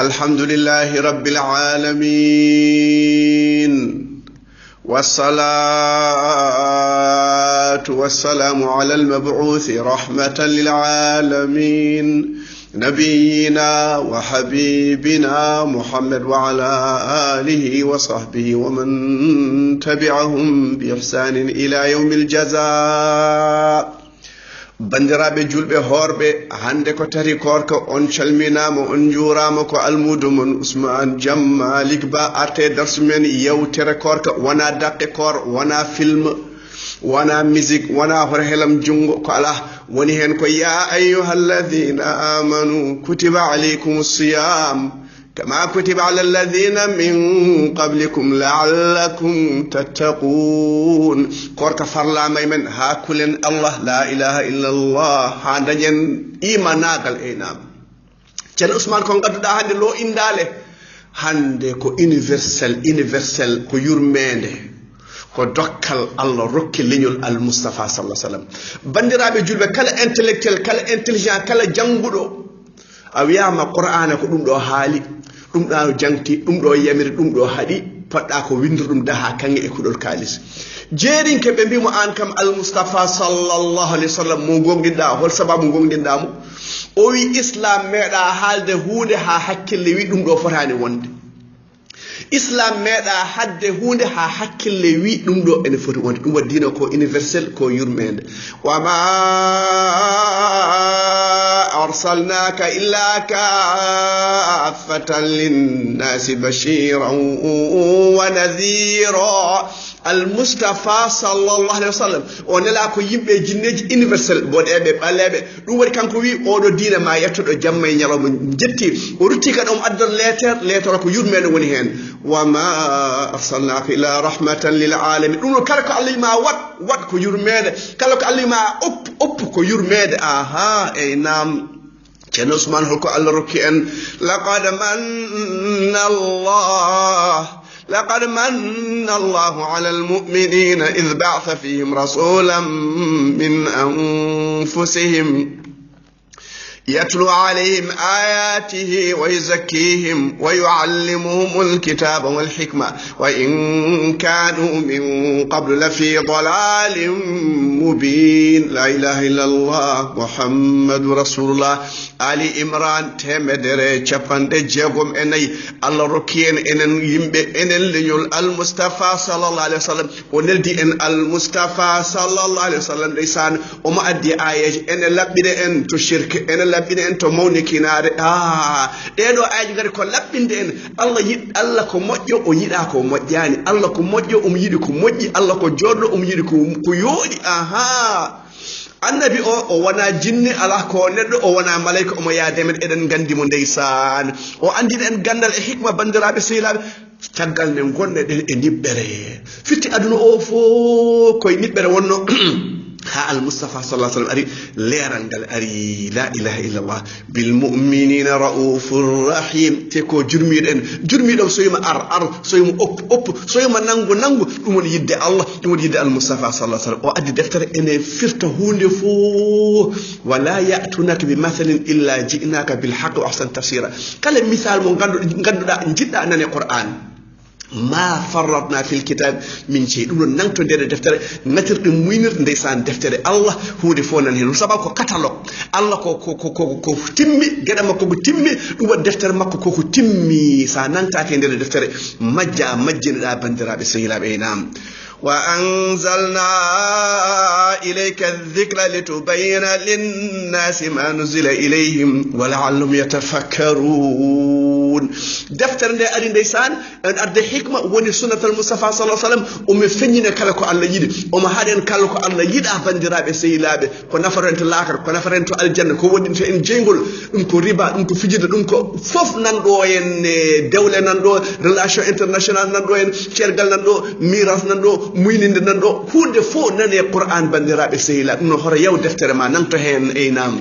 الحمد لله رب العالمين والصلاة والسلام على المبعوث رحمة للعالمين نبينا وحبيبنا محمد وعلى آله وصحبه ومن تبعهم بإحسان إلى يوم الجزاء. bandiraɓe julɓe horɓe hande ko tari korka on calminama on juurama ko almudo mon Ousmane Jam Malik Ba arte darsu men yewtere korka wona daqqe kor wona film wona musique wona hor helam jungo ko ala woni hen ko ya ayyuhalladhina amanu kutiba alaykumus siyam كما كتب على الذين من قبلكم لعلكم تتقون كورك فرلا ميمن هاكلن الله لا إله إلا الله هاندجن إيماناقل إينام جل عثمان كون قد هاندي لو إندالي هاندي كو universal كو يرميني ko dokkal Allah rokki leñol al Mustafa sallallahu alaihi wasallam bandiraɓe julɓe kala intellectuel kala intelligent kala janguɗo a wiyama qur'ana ko ɗum ɗo haali ɗum ɗo jangti ɗum ɗo yamiri ɗum ɗo haɗi poɗɗa ko windur ɗum daha kange e kuɗol kalis jeerinke ɓe mbimo an kam al Mustafa sallallahu alaihi wasallam mo gonɗinɗa hol sababu gonɗinɗamo o wi islam meeɗa haalde hunde ha hakkille wi ɗum ɗo fotani wonde islam meeɗa hadde hunde ha hakkille wi ɗum ɗo ene foti wonde ɗum wa dina ko universel ko yurmede wama arsalnaka illa kaffatan linnasi bashiran wa nadhira المصطفى صلى الله عليه وسلم ونلا كو يمبه جينيج universal bodebe balebe dum wadi kanko wi odo diina ma yettodo jamma e nyalom jetti o rutti ka dum addor letter ko yurmede woni hen wama arsalnaka ila rahmatan lil alamin dum kala ko Allah ma wat ko yurmede kala ko Allah ma op ko yurmede aha e nam Ceerno Ousmane holko Allah rokki en لقد من الله على المؤمنين إذ بعث فيهم رسولا من أنفسهم يتلو عليهم آياته ويزكيهم ويعلمهم الكتاب والحكمة وإن كانوا من قبل لفي ضلال مبين لا إله إلا الله محمد رسول الله Ali Imran temedere chapande jegom enay Allah rokkien enen yimbe enen leñol al Mustafa sallallahu alaihi wasallam o neldi en al Mustafa sallallahu alaihi wasallam deysan o ma addi ayaji enen labbide en to shirk enen labbide en to mawnikinare dedo ayaji gari ko labbinde en Allah ko mojjo o yida ko mojjani Allah ko mojjo yidi ko mojji Allah ko joddo yidi ko yodi annabi o wana jinni ala ko neddo o wana malaika o mo yademen eden gandi mo ndeysan o andina en gandal e hikma bandirabe sehilabe tagal ne gonde den e nibbere fitti aduna o fo koy nibbere wonno ha al Mustafa sallallahu alaihi wasallam ari leral gal ari la ilaha illallah bil mu'minina raufur rahim te ko jurmiɗo soyima ar soyima op soyima nangu ɗum woni yidde Allah ɗum woni yidde al Mustafa sallallahu alaihi wasallam o addi deftere ene firta hunde fo wala ya'tunaka bi mathalin illa ji'naka bil haqqi wa ahsan tafsira kala misal mo ganduɗa jidda nane Qur'an ما فرطنا في الكتاب من شيء دون نانتو دير دفتر ناتر دي موينر ndeysan deftere Allah hude fo nan hen sababu ko catalogue Allah ko timmi geda makko ko timmi dum wa deftere makko ko timmi sa nantake nder deftere majjina bandirabe sehilabe nam وأنزلنا إليك الذكر لتبين للناس ما نزل إليهم ولعلهم يتفكرون دفتر ندي أري ndeysan en arde hikma woni sunnatul Mustafa sallallahu alaihi wasallam o me feññine kala ko Allah yidi o ma haden kala ko Allah yida bandirabe sehilabe ko nafarento laakar ko nafarento aljanna ko wodinto en jeygol dum ko riba dum ko fijida dum ko fof nan do en dewle nan do relation international nan do en cergal nan do miras nan do muyninde nan do hunde fo nane Qur'an bandirabe sehila no hore yaw deftere ma nan to hen aynam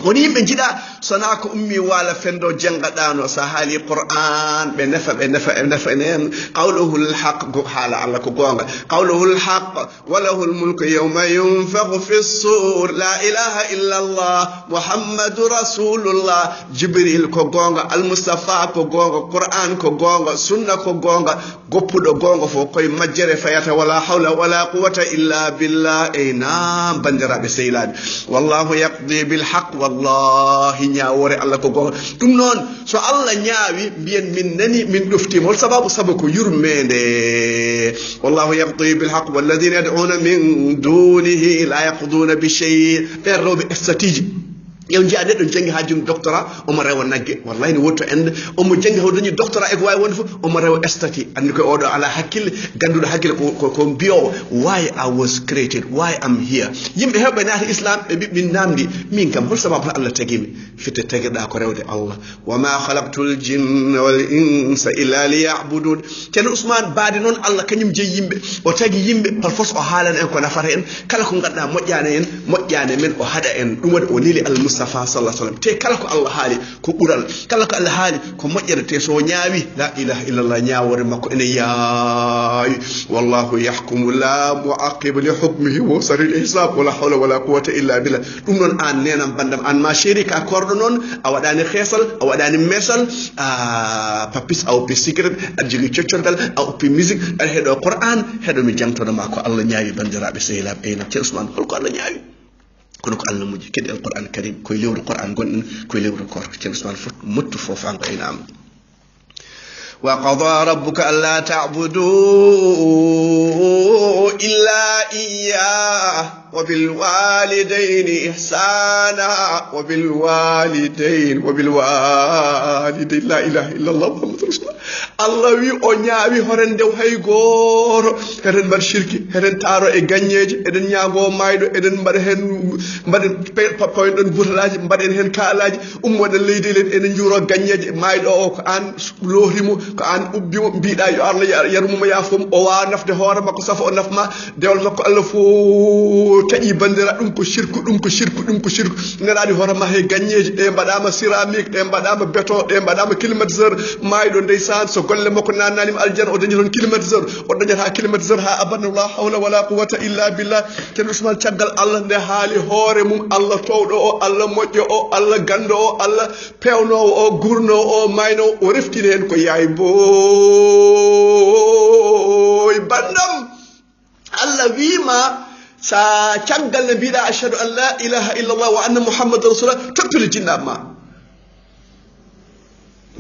woni yimbe jida sonako ummi wala fendo jangadaano sa haali qur'an be nafa en qawluhu alhaq hala allah ko gonga qawluhu alhaq wa lahu almulku yawma yunfakhu fi as-sur la ilaha illa allah muhammadur rasulullah jibril ko gonga almustafa ko gonga qur'an ko gonga sunna ko gonga goppudo gonga fo koy majjere fayata wala hawla wala quwwata illa billah ayna bandirabe seylabi wallahu yaqdi bil haqq wallahi nyaawore allah ko gonga dum non so allah nyaawi biyen min nani min doftimo sababu ko yurmende wallahu yaqdi bil haqq walladhina yad'una min dunihi la yaqduna bi shay berrobe estrategi yow jiade do jangi hajum doctorat o mo rewa nagge wallahi ni wotto ende o mo jangi ho dañi doctorat e ko way wonde fu o mo rewa estati andi ko odo ala hakkille gandudo hakkille ko biyo why I was created why I'm here yimbe hebbe naati islam e bibbi namdi min kam hol sababu Allah tagimi fitte tagida ko rewde Allah wama khalaqtul jinna wal insa illa liya'budun ten Usman baade non Allah kanyum je yimbe o tagi yimbe par force o haalan en ko nafata en kala ko gadda mojjane men o hada en dum wadi o lili al Mustafa sallallahu alaihi wasallam te kala ko Allah haali ko bural kala ko Allah haali ko mojjere so nyaawi la ilaha illallah nyaawore makko ene yaay wallahu yahkumu la muaqib li hukmihi wa saril hisab wala hawla wala quwwata illa billah dum non an nenam bandam an ma sherika kordo non a wadani xessal a wadani mesal papis aw pe secret adjigi ciocciorgal aw pe musique al hedo Qur'an hedo mi jangtodo makko Allah nyaawi bandirabe seylab ayna ci Usman holko Allah nyaawi kono ko Allah muji kedi alquran karim koy lewru qur'an gonɗen koy lewru kor ci Usman fot muttu fofu an ko inam wa qada rabbuka alla ta'budu illa iyyah وبالوالدين إحسانا وبالوالدين لا إله إلا الله محمد رسول الله الله وي أنيابي هرن دو هاي غور هرن بار شركي هرن تارو إغانيج إدن نياغو مايدو إدن بار هن بار بوين دون بوتلاج بار هن كالاج ودن ليدي لين إدن جورو غانيج مايدو كأن لوهرمو كأن أبيو بيدا يرمو ما يافم أوا نفد هورا مكو صفو نفما ديول مكو ألفو taƴi bandira ɗum ko shirku neraɗi hoorema he gagneji ɗe mbaɗama céramique ɗe mbaɗama béton ɗe mbaɗama climatiseur mayɗo ndeysan so golle makko nannanima aljana o dañi toon climatiseur o dañata climatiseur ha abadan la hawla wala quwwata illa billah ken Usman caggal Allah nde haali hoore mum Allah towɗo o Allah moƴƴo o Allah gando o Allah pewnowo o gurnowo o maynowo o reftini hen ko yaay boy bandam Allah wima sa caggal ne mbiɗa ashhadu an la ilaha illallah wa anna muhammadan rasulullah toppito jinnaɓe ma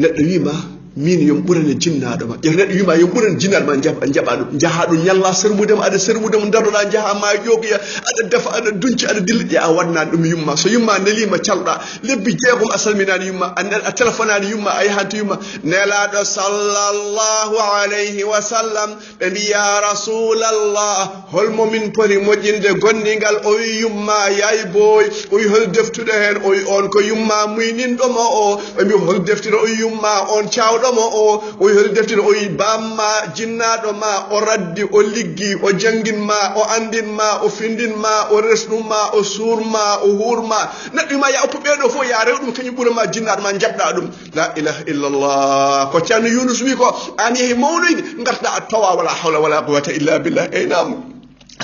neɗɗo wima min yom ɓurane jinnaɗo ma neɗɗo wima yom ɓurane jinnaɗo ma jaɓa ɗum jaha ɗum ñalla sermudema aɗa sermudema daroɗa jaha ma yogoya aɗa defa aɗa dunci aɗa dilla a waɗnani ɗum yumma so yumma nelima calɗa lebbi jeegom a salminani yumma a téléphonani yumma a yahanto yumma nelaɗo sallallahu alayhi wa sallam ɓe mbi ya rasulallah holmo min poti moƴƴinde gonɗingal o wi yumma yayi boy o wi hol deftuɗo hen o wi on ko yumma muyninɗomo o ɓe mbi hol deftuɗo o wi yumma on cawɗo o wi hol deftuɗo o wi bamma jinnaɗo ma o raddi o liggi o jangginma o andinma o findinma o resnuma o surma o hurma neɗɗo ma ya oppo ɓeɗo fof ya rew ɗum kañum ɓurama jinnaɗo ma jaɓɗa ɗum la ilaha illallah ko ceerno Yunus wi ko an yeehi mawnoyde garta a tawa wala hawla wala quwwata illa billah eynam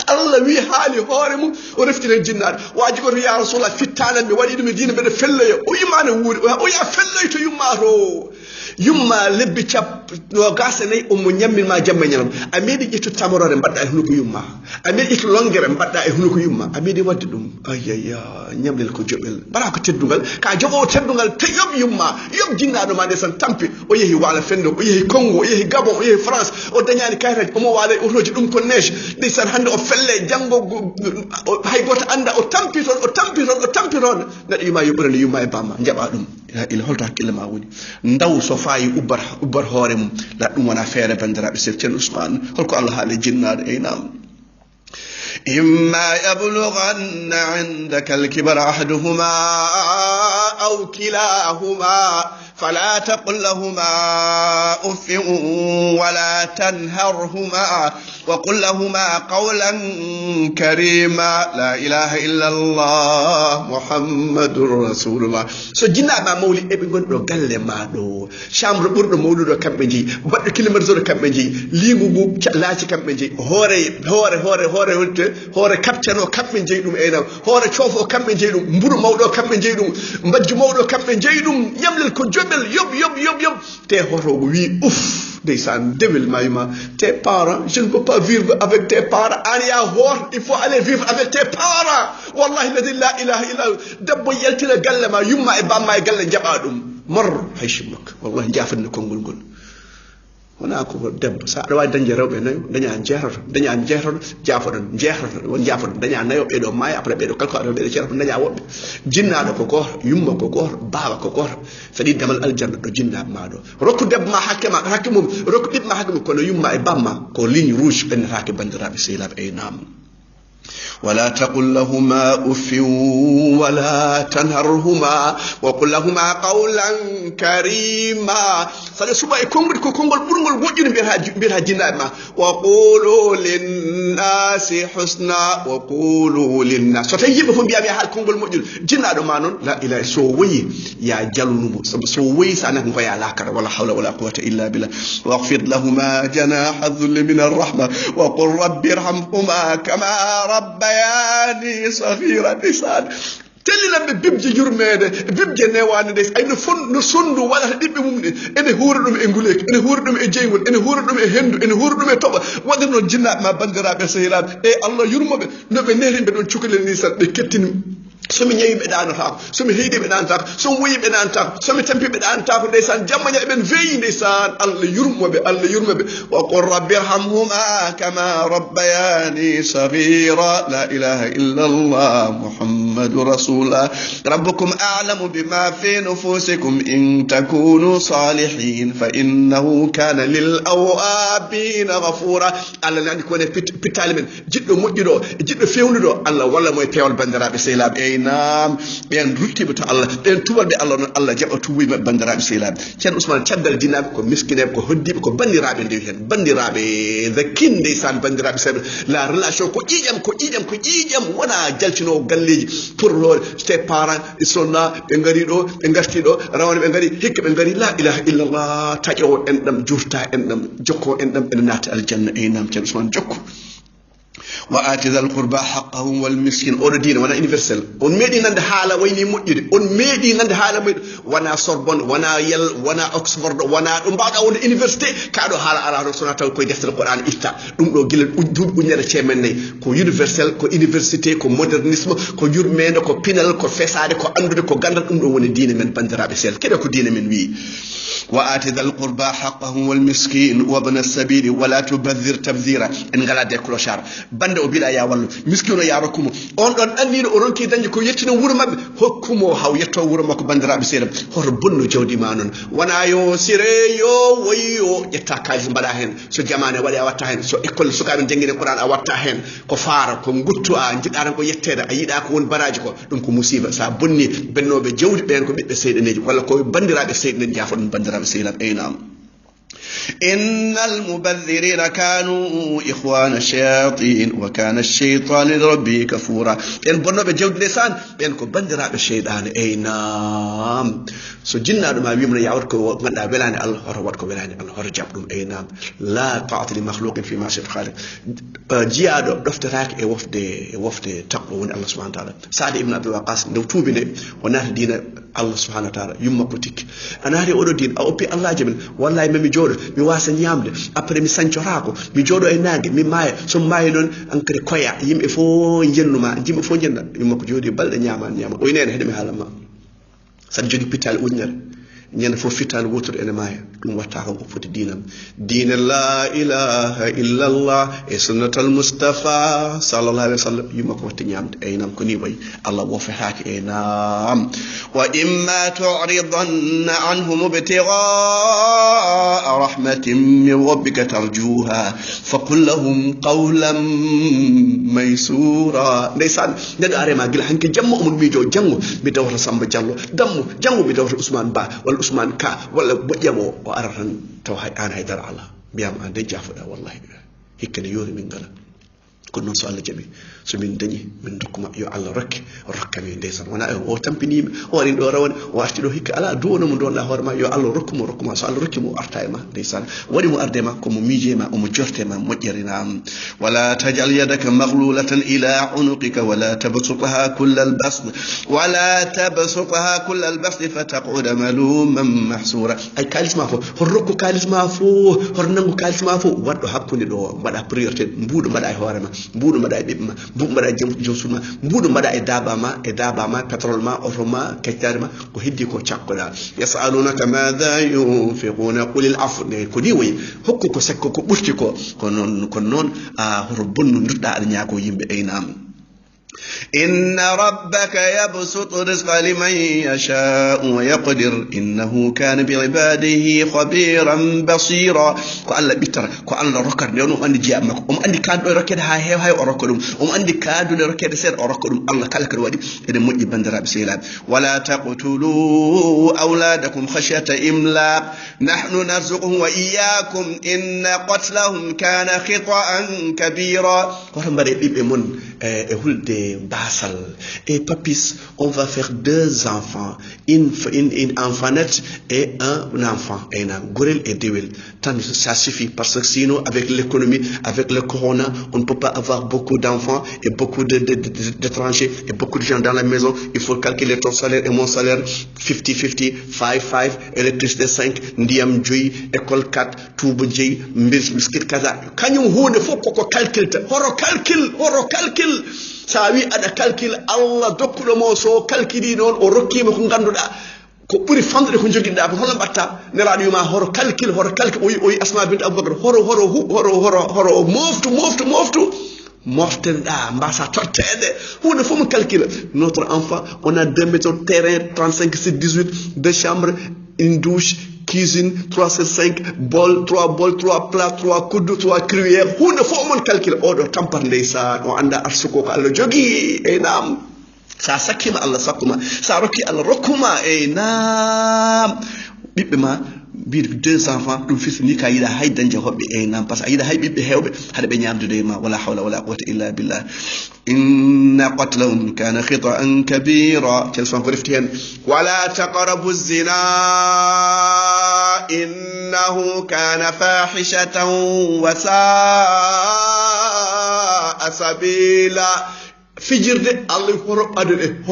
Allah wi haali hoore mum o reftire jinnaɗo waji goto ya rasulullah fittanan mi waɗi ɗum e diina mbeɗa felloyo o yimani wuuri o ya felloy to yummato yumma lebbi no gasa nayi o mo ñamminma jamma ñalam a meeɗi ƴettu tamarore mbaɗɗa e hunuko yumma a meeɗi ƴettu longere mbaɗɗa e hunuko yumma a meeɗi wadde ɗum ayaya ñamlel ko joɓel mbaɗa ko teddugal ka joɓowo teddugal te yoɓ yumma yoɓ jinnaɗo ma ndesan tampi o yeehi waala fendo o yeehi Congo o yeehi Gabon o yeehi France o dañani kayitaji omo waala e otoji ɗum ko neige ndeysan hande o felle janggo hay goto anda o tampi toon neɗɗo yumma yoɓɓorande yumma e bamma jaɓa ɗum ila holto hakkille ma woni ndaw so fayi ubbar hoore mum la ɗum wona feere bandiraɓe sef ceerno Ousmane holko Allah haali jinnaɗo eynam إما يبلغن عندك الكبر أحدهما أو كلاهما فلا تقل لهما أف ولا تنهرهما وقل لهما قولا كريما لا إله إلا الله محمد رسول الله so jinna ma mawli e be gondo galle ma do chambre burdo mawludo kambe ji baddo climatiseur kambe ji lingu bu laaci kambe ji hore captaine o kambe ji dum enam hore ciofo kambe ji dum mburu mawdo kambe ji dum mbajju mawdo kambe ji dum yamlel ko jobel yob te hoto wi ouf Descend, devil maïma, tes parents, je ne peux pas vivre avec tes parents. Ania hor, il faut aller vivre avec tes parents. Wallahi la ilaha illa dabbo yaltila gallama yumma e bamma e galle jabadum. Mar hayshimuk. Wallahi jafan ko ngol. Wana ko debbo sa do way dañje rewbe nayo daña jeetor jafodon won jafodon daña nayo be do may après be do kalko be do ceerto daña wobbe jinnaado ko goto yumma ko goto baba ko goto sadi demal aljanna do jinnaab ma do rokku debbo ma hakke mum rokku dibma hakke mum ko no yumma e bamma ko ligne rouge ben raake bandirabe seylab e nam ولا تقل لهما أف ولا تنهرهما وقل لهما قولا كريما فلسوا كونغول برغول وجين بها جنابما وقولوا للناس حسنا وقولوا للناس فتيب فم بيا حال كونغول مجل جنادو مانون لا اله سووي يا جلنو سووي سانك فيا لاكر ولا حول ولا قوه الا بالله واغفر لهما جناح الذل من الرحمه وقل رب ارحمهما كما ربياني صغيرا نسان تللا بيبجي جرمede bibje newani des ay no sondu wala dibbe mum ene huurdum e ngulek ene huurdum e jeygol ene huurdum e hendu ene huurdum e toba wadi non jinna ma bandirabe sehilab e Allah yurmobe no be nerimbe don cukalel ni san be kettini somi ñayi be danata ko somi heedi be danata ko somi wuyi be danata ko somi tampi be danata ko ndeysaan jamma ñe ben veyi ndeysaan Allah yurmobe wa qur rabbi irhamhuma kama rabbayani saghira la ilaha illa Allah muhammadur rasulullah rabbukum a'lamu bima fi nufusikum in takunu salihin fa innahu kana lil awabin ghafura Allah nandi ko ne pitali men jiddo mojjido jiddo fewnudo Allah walla moy pewal bandirabe seylab nam ben ruttibe to Allah ben tubalbe Allah non Allah jaba tuwi mabbe bandirabe seylab cen Ousmane tiagal dinabe ko miskinebe ko hoddibe ko bandirabe ndewi hen bandirabe the kinde san bandirabe sebe la relation ko ijam wona jaltino galleji pour tes parents ils sont là be ngari do be garti do rawani be ngari hikka be ngari la ilaha illa Allah tajo en dam jurta en dam jokko en dam en nata aljanna e nam cen Ousmane jokko وآت ذا القربى حقه والمسكين أون دين وانا universal on medi nande haala wayni moƴƴude on medi nande haala moƴƴude wana Sorbonne wana Yale wana Oxford wana ɗum mbawɗa wonde université kaɗo haala ala sona taw koye deftere Qur'an itta ɗum ɗo gila duuɓi ujunere ceemen nayyi ko universel ko université ko modernisme ko yurmede ko pinal ko fesade ko andude ko gandal ɗum ɗo woni diine men bandiraɓe sel keɗe ko diine men wi وآت ذا القربى حقه والمسكين وابن السبيل ولا تبذر تبذيرا ان غلا دي كلوشار bande o biɗa ya wallu miskino ya rokkumo on ɗon annino o ronki dañde ko yettino wuro mabɓe hokkumo haw yetto wuro makko bandiraɓe seeɗa hoto bonno jawdi ma noon wona yo sireyo woyyo ƴetta kalis mbaɗa hen so jamane waɗi a watta hen so école sukaɓe jangguine Qur'an a watta hen ko faara ko guttu a jiɗɗa tan ko yettede a yiiɗa ko woni baraji ko ɗum ko musiba sa bonni bennoɓe jawdi ɓen ko ɓiɓɓe seyɗaneji walla ko bandiraɓe seyɗaneji jafo ɗum bandiraɓe seyɗan aynam إن المبذرين كانوا إخوان الشياطين وكان الشيطان لربه كفورا بين بنو بجود لسان بين كو بندرا بالشيطان أي نعم سو جنة ما بيمنا يعود كو غدا بلاني الله هرود كو بلاني الله هرجاب دم أي نعم لا طاعة لمخلوق في معصية الخالق جيادو دفتراك وفد تقوى الله سبحانه وتعالى سعد ابن أبي وقاص دو توبي وناه دين الله سبحانه وتعالى يوم بوتيك أنا هاري أولو دين أو بي الله جبل والله ما مجود mi wasa nyamde après mi sancorako mi jodo e nangue mi maya so mayi non ankre koya yimbe fo jennuma jimbe fo jenna yimma ko jodi balde nyama o inene hedemi halama sad jogi pital ujnere ñen fo fital wotur ene maya dum watta ko foti dinam dina la ilaha illa allah e sunnatul mustafa sallallahu alaihi wasallam yuma ko wati ñamde e nam ko ni way allah wo fe haaki e nam wa imma tu'ridanna anhum ibtigha rahmatin min rabbika tarjuha faqul lahum qawlan maysura ndaysan ned arema gila hanke jammo umul mijo jango mi dawra samba jallo dammo jango mi dawra usman ba wala usman ka wala bojjamo o aratan taw hay an hay dara ala biyam an de jafuda wallahi hikkene yori min ngala ko non so Allah jabi so min dañi min dokkuma yo Allah rokkami ndeysan wana o tampini o wari do rawan o arti do hikka ala duwono mo donda horma yo Allah rokkuma so Allah rokkimo arta e ma ndeysan wadi mo arde ma ko mo miije ma o mo jorte ma mojjerina wala tajal yadaka maghlulatan ila unuqika wala tabsutha kullal basd fataqud maluman mahsura ay kalisma fo horrokko kalisma fo hornango kalisma fo waddo hakkunde do bada priorité mbudo bada e horema mbudo mbaɗa e ɓiɓɓe ma mbuɗo mbaɗa e jomsuɗ ma mbuɗo mbaɗa e daba ma pétrole ma oto ma keccare ma ko heddi ko cakkoɗa yasalunaka madha yunfiquna qulil afu ne ko ni woyi hokku ko sekko ko ɓurti ko kono noon hoto bonnu duɗɗa aɗa ñaago yimɓe eynam إن ربك يبسط الرزق لمن يشاء ويقدر إنه كان بعباده خبيرا بصيرا كو الله بيتر كو الله ركر نيونو اندي جامك اندي كادو ركد هاي اوركدوم اندي كادو ركد سير اوركدوم الله كلا كد وادي ede moƴƴi bandiraɓe sehilaɓe ولا تقتلوا أولادكم خشية إملاق نحن نرزقهم وإياكم إن قتلهم كان خطأ كبيرا ورمبري بيبي من hulde basal et papis on va faire 2 enfants une enfantette et un enfant et un gorel et dewel tant ça suffit parce que sinon avec l'économie avec le corona on ne peut pas avoir beaucoup d'enfants et beaucoup d'étrangers et beaucoup de gens dans la maison il faut calculer ton salaire et mon salaire 50-50 5 électricité 5 ndiyam joyi école 4 tubu jeyi biscuit kaza kanyum hunde fokko ko calculta horo calcul sa wi ada calcul Allah dokkudo mo so calculi non o rokkima ko ganduda ko buri famde ko joginda ko hono batta nelaado yuma horo calcul oyi Asma bint Abubakar horo moftenda mbasa tottede hunde fo mo calcule notre enfant on a 2 mètres terrain 35 sur 18 2 chambres une douche cuisine 3/5 bol 3 plats 3 coudes 3 cuillères hunde fo mon calcul o do tampar ndeysan o anda arsuko ko Allah jogi e nam sa sakkima Allah sakkuma sa rokki Allah rokkuma e nam bibbe ma bir 2 enfants dum fils ni ka yida hay danje hobbe e nam parce ayida hay bibbe hewbe hada be nyamdude ma wala hawla wala quwwata illa billah inna qatlahum kana khita'an kabira telfon ko defti hen wala taqrabu zina innahu kana fahishatan wa sa'a sabila fijirde Allah horo badade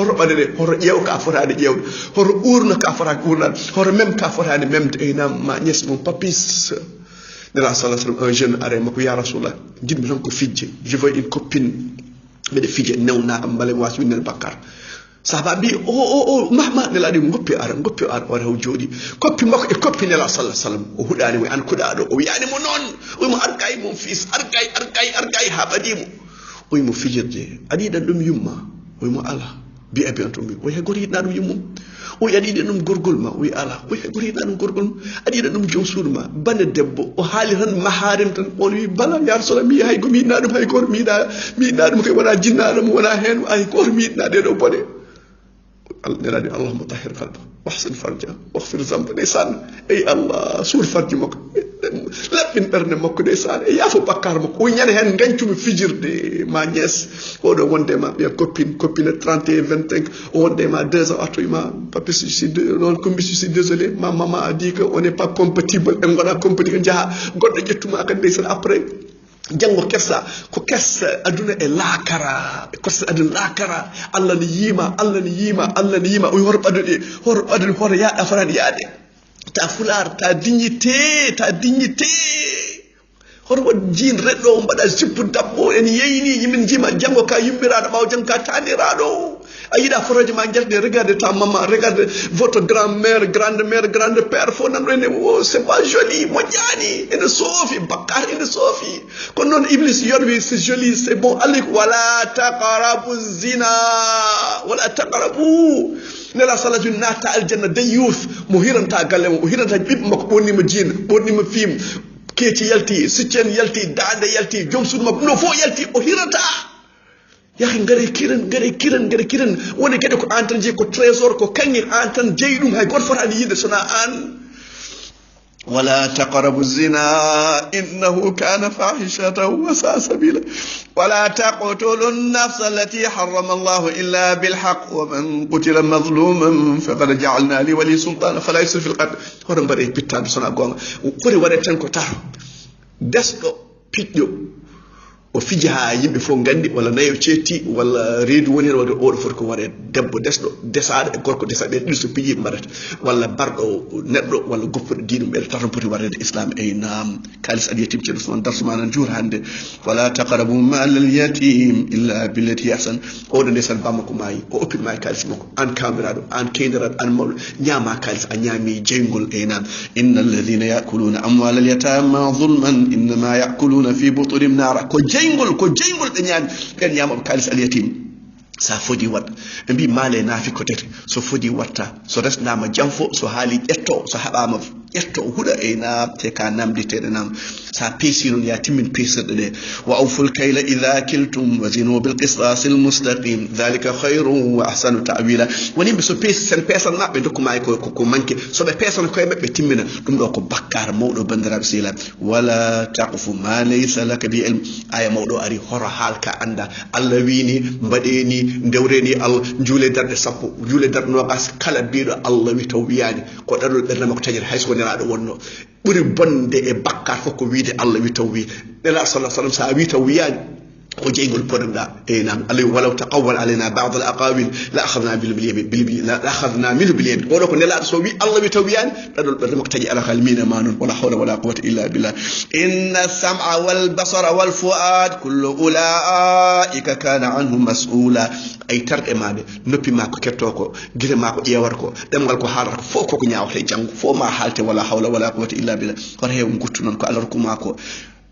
horo yew ka forade yew horo urna ka forade urna horo même ka forade même e nam ma ñes mon papis de la sallallahu un jeune arrêt mako ya rasulullah jidmi tan ko fijje je veux une copine be de fijje newna am balé wasu nel bakkar sahaba bi o mahma ne la di ngoppi ar wara ho jodi koppi mako e koppi ne la sallallahu alaihi wasallam o hudani mo an kudado o yani mo non o mo arkay mon fils arkay habadimo oy mo fijirde adiida dum yumma oy mo ala bi abi antum bi oy gori na dum yummum oy adiida dum gorgol ma oy ala oy gori na dum gorgol adiida dum jow suuduma bane debbo o haali tan maharim tan on wi bala ya rasul mi hay gomi na dum hay gor mi da dum kay wala jinnaado mo wala hen ay gor mi na de do bode اللهم طهر قلبه واحسن فرجه واغفر ذنبه نيسان اي الله سور فرج مك لبن برن مك نيسان يا فو بكار مك وي ñane hen gancumi fijirde ma ñes o do wonde ma be copine 31 25 wonde ma 2 ans atu ma papa je suis désolé ma maman a dit que on n'est pas compatible en gona compatible jaha goddo jettuma ka ndeysaan après jango kessa ko kessa aduna e lakara kessa aduna lakara Allah ni yima o hor badudi hor yaada farani yaade ta fular ta dignité hor wad jin reddo mbada sippu dabbo en yeyni yimin jima jango ka yimbiraado baw janka taniraado ayida foroje ma jalde regardez ta maman regardez votre grand-mère grande-mère grand-père fo nan rene oh c'est pas joli moƴƴani ene soofi bakkar ene soofi kono noon iblis yorwi c'est joli c'est bon alik wala taqrabu zina wala taqrabu nela salatu nata aljanna day youth mo hiranta galle mo hiranta ɓiɓɓe makko ɓonnima jiina ɓonnima film keeci yalti siccen yalti dande yalti joom suudu makko no fof yalti o hiranta yahi ngare kiren woni gueɗe ko an tan jeeyi ko trésor ko kanŋe an tan jeeyi ɗum hay goto fotani yide sona an ولا تقربوا الزنا إنه كان فاحشة وساء سبيلا ولا تقتلوا النفس التي حرم الله إلا بالحق ومن قتل مظلوما فقد جعلنا لولي سلطان فلا يسرف في القتل هرم بري بيتان سنا غون فوري ودي تانكو تارو دسدو بيدو o fiji ha yimɓe fof gandi walla nayo cetti walla reedu woni wadde oɗo foti ko waɗe debbo desɗo desaɗo e gorko desaɗo ɓe ɗiɗi so piiji mbaɗata walla barɗo neɗɗo walla goppuɗo diino ɓeɗo tata poti waɗede islam e nam kalis adi yetim ceerno usman darsuma nan juur hande wala taqrabu mal al yatim illa billati ahsan oɗo ndesan bamma ko maayi o oppit maayi kalis makko an kamiraɗo an keydiraɗo an mawɗo ñaama kalis a ñaami jeygol e nam inna alladhina yakuluna amwal al yatama zulman innama yakuluna fi butunihim nara ko jeygol ɓe ñaami ɓen ñaamaɓe kalis al yatim sa fodi waɗa ɓe mbi maale naafi ko tete so fodi watta so resnama jam fo so haali ƴetto so haɓama ƴetto huɗa e nam te ka namditeɗe nam sa peesi noon ya timmin peesirɗe ɗe wa awful kayla ida kiltum wa zinu bilqistas almustaqim dhalika khayru wa ahsanu ta'wila wonimɓe so peesi sen peesan maɓɓe dokkuma ko manque soɓe peesana koye maɓɓe timmina ɗum ɗo ko bakkar mawɗo bandiraɓe sehila wala taqfu ma laysa laka bi ilm aya mawɗo ari horo haalka anda allah wini mbaɗeni ndewreni allah juule darɗe sappo juule darɗe nogas kala mbiɗo allah wi taw wiyani ko ɗaɗol ɓernde makko tañere hayso neraɗo wonno ɓuri bonde e bakkar fof ko wiide allah wi taw wi nelaɗo sallah sallam sa wi taw wiyani ko jeygol poɗɗa e nam allah walaw taqawwal alayna ba'd al aqawil la akhadna minhu bil yamin oɗo ko nelaɗo so wi allah wi taw wiyani ɗaɗol ɓernde makko taƴi ala hal mina ma noon wala hawla wala quwwata illa billah inna sam'a wal basara wal fu'ad kullu ulaika kana anhu mas'ula ay tarɗe maɗe noppi ma ko ketto ko gite ma ko ƴewata ko ɗemgal ko haalata ko fof koko ñawata janggo fof ma haalte wala hawla wala quwwata illa billah hoto heew guttu noon ko allah rokkuma ko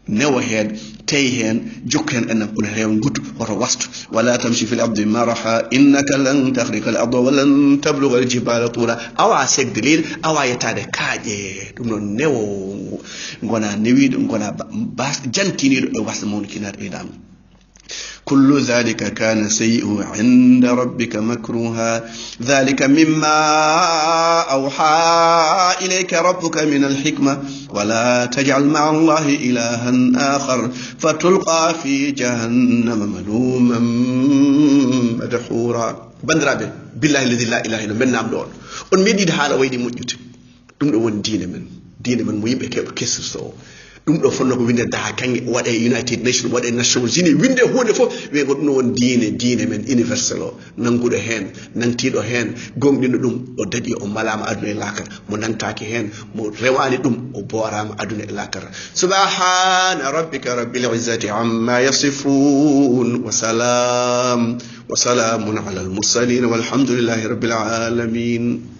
newo hen tey hen jokku hen enam kono rew guttu hoto wastu wala tamshi fil ardi maraha innaka lan takhriqa al arda wa lan tablugha al jibala tula awa segde leydi awa yettade kaaƴe ɗum noon newo gona newiɗo gona jantiniɗo e wasde mawnikinade e dam كل ذلك كان سيئه عند ربك مكروها ذلك مما أوحى إليك ربك من الحكمة ولا تجعل مع الله إلها آخر فتلقى في جهنم ملوما مدحورا بندرابي بالله الذي لا إله إلا من نام دون on meɗiɗe haala wayni moƴƴude ɗum ɗo woni diine men mo yimɓe keɓa kesirto ɗum ɗo fonno ko winde daha kange waɗe United Nations waɗe Nations Unies winde hunde fof wiye ko ɗum won diine men universel o nanguɗo hen nantiɗo hen gonɗino ɗum o daɗi o malama aduna e lakara mo nantaki hen mo rewani ɗum o borama aduna e lakara subhana rabbika rabbil izzati amma yasifun wa salamun ala al mursalin walhamdulillahi rabbil alamin